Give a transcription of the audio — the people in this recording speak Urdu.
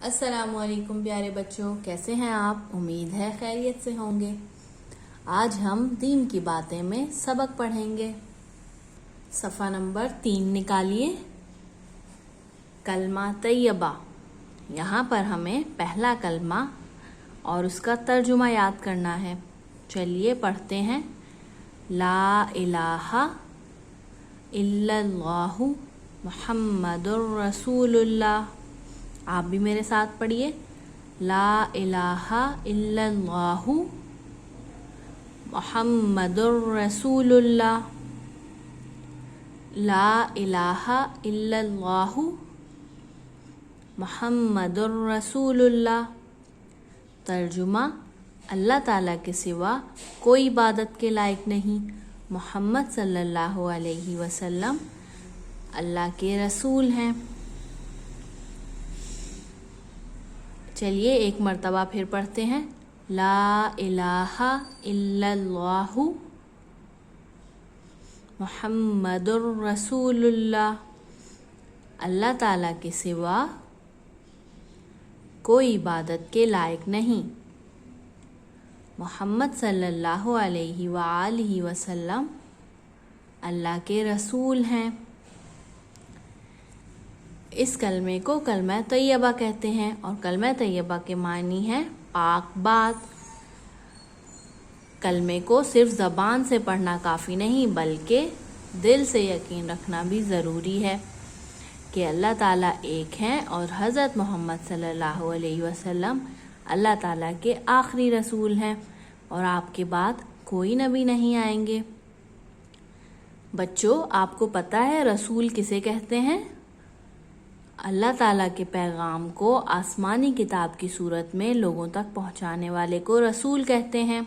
السلام علیکم پیارے بچوں، کیسے ہیں آپ؟ امید ہے خیریت سے ہوں گے۔ آج ہم دین کی باتیں میں سبق پڑھیں گے۔ صفحہ نمبر 3 نکالیے۔ کلمہ طیبہ، یہاں پر ہمیں پہلا کلمہ اور اس کا ترجمہ یاد کرنا ہے۔ چلیے پڑھتے ہیں۔ لا الہ الا اللہ محمد الرسول اللہ۔ آپ بھی میرے ساتھ پڑھیے۔ لا الہ الا اللہ محمد الرسول اللہ۔ لا الہ الا اللہ محمد الرسول اللہ۔ ترجمہ: اللہ تعالیٰ کے سوا کوئی عبادت کے لائق نہیں، محمد صلی اللہ علیہ وسلم اللہ کے رسول ہیں۔ چلیے ایک مرتبہ پھر پڑھتے ہیں۔ لا الہ الا اللہ محمد الرسول اللہ۔ اللہ تعالیٰ کے سوا کوئی عبادت کے لائق نہیں، محمد صلی اللہ علیہ وآلہ وسلم اللہ کے رسول ہیں۔ اس کلمے کو کلمہ طیبہ کہتے ہیں، اور کلمہ طیبہ کے معنی ہے پاک بات۔ کلمے کو صرف زبان سے پڑھنا کافی نہیں، بلکہ دل سے یقین رکھنا بھی ضروری ہے کہ اللہ تعالیٰ ایک ہیں اور حضرت محمد صلی اللہ علیہ وسلم اللہ تعالیٰ کے آخری رسول ہیں، اور آپ کے بعد کوئی نبی نہیں آئیں گے۔ بچوں، آپ کو پتہ ہے رسول کسے کہتے ہیں؟ اللہ تعالیٰ کے پیغام کو آسمانی کتاب کی صورت میں لوگوں تک پہنچانے والے کو رسول کہتے ہیں۔